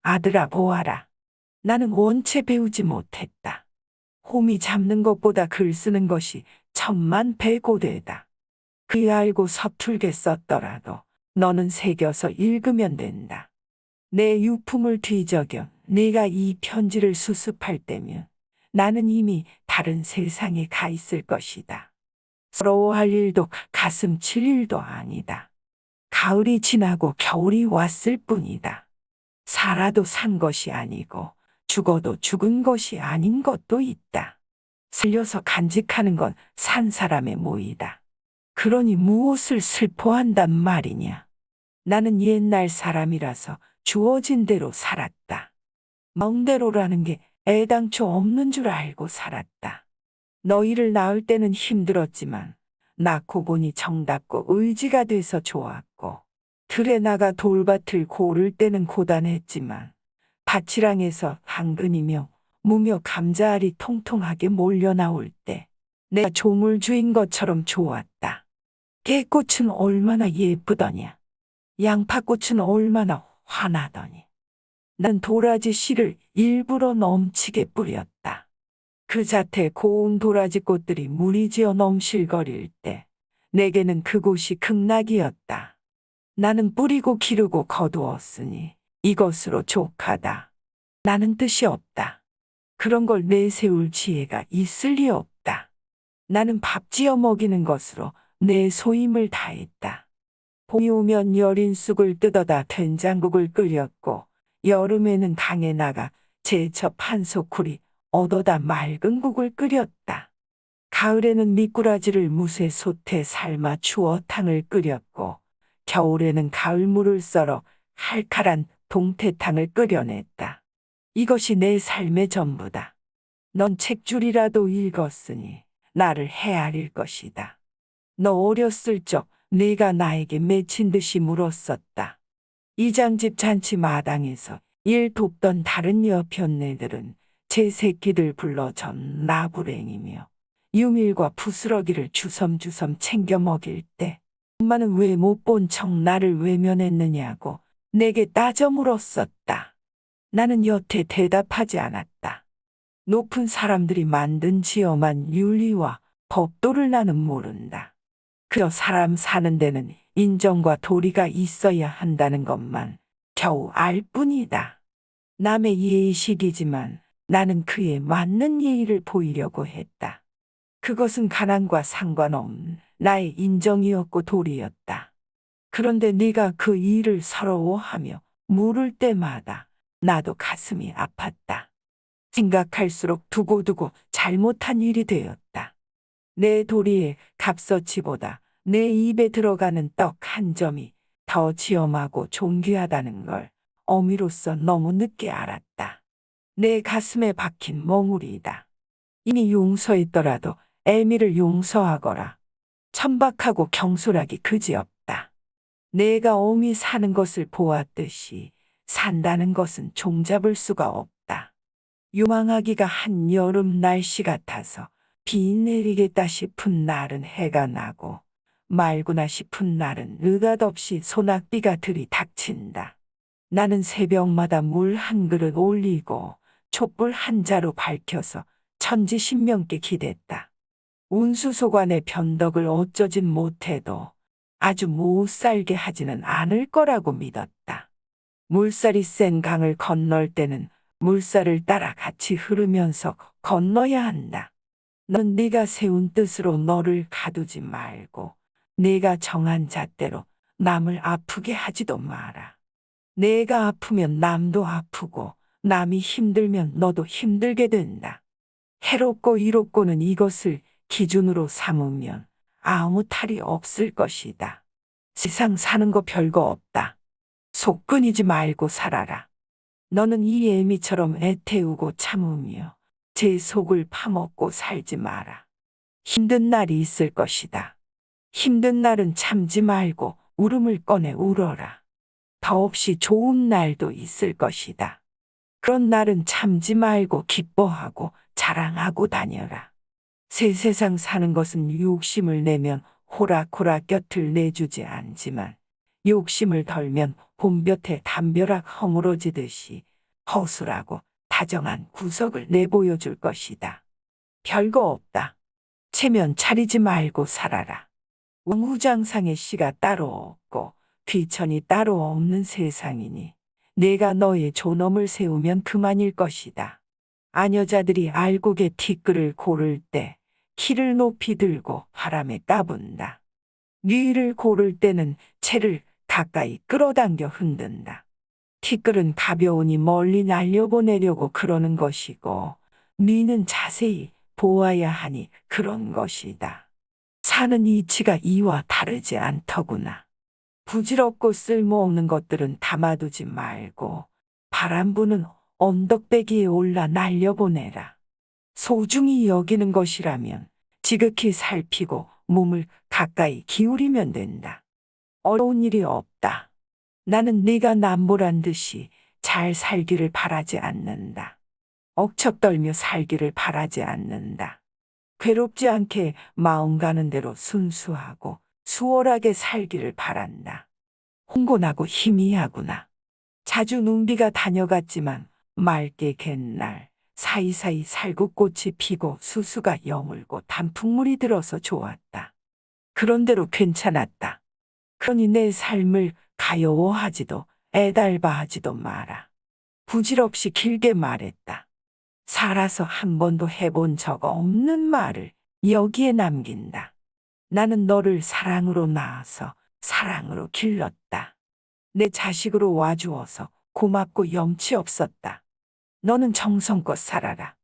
아들아 보아라. 나는 원체 배우지 못했다. 호미 잡는 것보다 글 쓰는 것이 천만 배 고되다. 글 알고 서툴게 썼더라도 너는 새겨서 읽으면 된다. 내 유품을 뒤적여 네가 이 편지를 수습할 때면 나는 이미 다른 세상에 가 있을 것이다. 서러워할 일도 가슴 칠 일도 아니다. 가을이 지나고 겨울이 왔을 뿐이다. 살아도 산 것이 아니고 죽어도 죽은 것이 아닌 것도 있다. 살려서 간직하는 건 산 사람의 모이다. 그러니 무엇을 슬퍼한단 말이냐. 나는 옛날 사람이라서 주어진 대로 살았다. 멍대로라는 게 애당초 없는 줄 알고 살았다. 너희를 낳을 때는 힘들었지만 낳고 보니 정답고 의지가 돼서 좋았고, 들에 나가 돌밭을 고를 때는 고단했지만 밭이랑에서 당근이며 무며 감자알이 통통하게 몰려 나올 때 내가 조물 주인 것처럼 좋았다. 깨꽃은 얼마나 예쁘더냐. 양파꽃은 얼마나 환하더니. 난 도라지 씨를 일부러 넘치게 뿌렸다. 그 자태 고운 도라지 꽃들이 무리지어 넘실거릴 때 내게는 그곳이 극락이었다. 나는 뿌리고 기르고 거두었으니 이것으로 족하다. 나는 뜻이 없다. 그런 걸 내세울 지혜가 있을 리 없다. 나는 밥 지어 먹이는 것으로 내 소임을 다했다. 봄이 오면 여린 쑥을 뜯어다 된장국을 끓였고, 여름에는 강에 나가 제첩 한 소쿠리 얻어다 맑은 국을 끓였다. 가을에는 미꾸라지를 무쇠 솥에 삶아 추어탕을 끓였고, 겨울에는 가을물을 썰어 칼칼한 동태탕을 끓여냈다. 이것이 내 삶의 전부다. 넌 책줄이라도 읽었으니 나를 헤아릴 것이다. 너 어렸을 적 네가 나에게 맺힌 듯이 물었었다. 이장집 잔치 마당에서 일 돕던 다른 여편네들은 제 새끼들 불러 전 나불행이며 유밀과 부스러기를 주섬주섬 챙겨 먹일 때 엄마는 왜 못 본 척 나를 외면했느냐고 내게 따져 물었었다. 나는 여태 대답하지 않았다. 높은 사람들이 만든 지엄한 윤리와 법도를 나는 모른다. 그저 사람 사는 데는 인정과 도리가 있어야 한다는 것만 겨우 알 뿐이다. 남의 예의식이지만 나는 그에 맞는 예의를 보이려고 했다. 그것은 가난과 상관없는 나의 인정이었고 도리였다. 그런데 네가 그 일을 서러워하며 물을 때마다 나도 가슴이 아팠다. 생각할수록 두고두고 잘못한 일이 되었다. 내 도리의 값어치보다 내 입에 들어가는 떡 한 점이 더 지엄하고 존귀하다는 걸 어미로서 너무 늦게 알았다. 내 가슴에 박힌 멍울이다. 이미 용서했더라도 애미를 용서하거라. 천박하고 경솔하기 그지없다. 내가 어미 사는 것을 보았듯이 산다는 것은 종잡을 수가 없다. 유망하기가 한여름 날씨 같아서 비 내리겠다 싶은 날은 해가 나고 말구나 싶은 날은 느닷없이 소낙비가 들이닥친다. 나는 새벽마다 물 한 그릇 올리고 촛불 한 자루 밝혀서 천지신명께 기댔다. 운수소관의 변덕을 어쩌진 못해도 아주 못살게 하지는 않을 거라고 믿었다. 물살이 센 강을 건널 때는 물살을 따라 같이 흐르면서 건너야 한다. 넌 네가 세운 뜻으로 너를 가두지 말고 네가 정한 잣대로 남을 아프게 하지도 마라. 내가 아프면 남도 아프고 남이 힘들면 너도 힘들게 된다. 해롭고 이롭고는 이것을 기준으로 삼으면 아무 탈이 없을 것이다. 세상 사는 거 별거 없다. 속 끊이지 말고 살아라. 너는 이 애미처럼 애태우고 참으며 제 속을 파먹고 살지 마라. 힘든 날이 있을 것이다. 힘든 날은 참지 말고 울음을 꺼내 울어라. 더없이 좋은 날도 있을 것이다. 그런 날은 참지 말고 기뻐하고 자랑하고 다녀라. 새 세상 사는 것은 욕심을 내면 호락호락 곁을 내주지 않지만 욕심을 덜면 봄볕에 담벼락 허물어지듯이 허술하고 다정한 구석을 내보여줄 것이다. 별거 없다. 체면 차리지 말고 살아라. 왕후장상의 씨가 따로 없고 귀천이 따로 없는 세상이니 내가 너의 존엄을 세우면 그만일 것이다. 아녀자들이 알곡의 티끌을 고를 때 키를 높이 들고 바람에 까분다. 뉘를 고를 때는 채를 가까이 끌어당겨 흔든다. 티끌은 가벼우니 멀리 날려보내려고 그러는 것이고 뉘는 자세히 보아야 하니 그런 것이다. 사는 이치가 이와 다르지 않더구나. 부질없고 쓸모없는 것들은 담아두지 말고 바람 부는 언덕배기에 올라 날려보내라. 소중히 여기는 것이라면 지극히 살피고 몸을 가까이 기울이면 된다. 어려운 일이 없다. 나는 네가 남보란 듯이 잘 살기를 바라지 않는다. 억척떨며 살기를 바라지 않는다. 괴롭지 않게 마음 가는 대로 순수하고 수월하게 살기를 바란다. 홍곤하고 희미하구나. 자주 눈비가 다녀갔지만 맑게 갠 날 사이사이 살구꽃이 피고 수수가 여물고 단풍물이 들어서 좋았다. 그런대로 괜찮았다. 그러니 내 삶을 가여워하지도 애달바하지도 마라. 부질없이 길게 말했다. 살아서 한 번도 해본 적 없는 말을 여기에 남긴다. 나는 너를 사랑으로 낳아서 사랑으로 길렀다. 내 자식으로 와주어서 고맙고 염치 없었다. 너는 정성껏 살아라.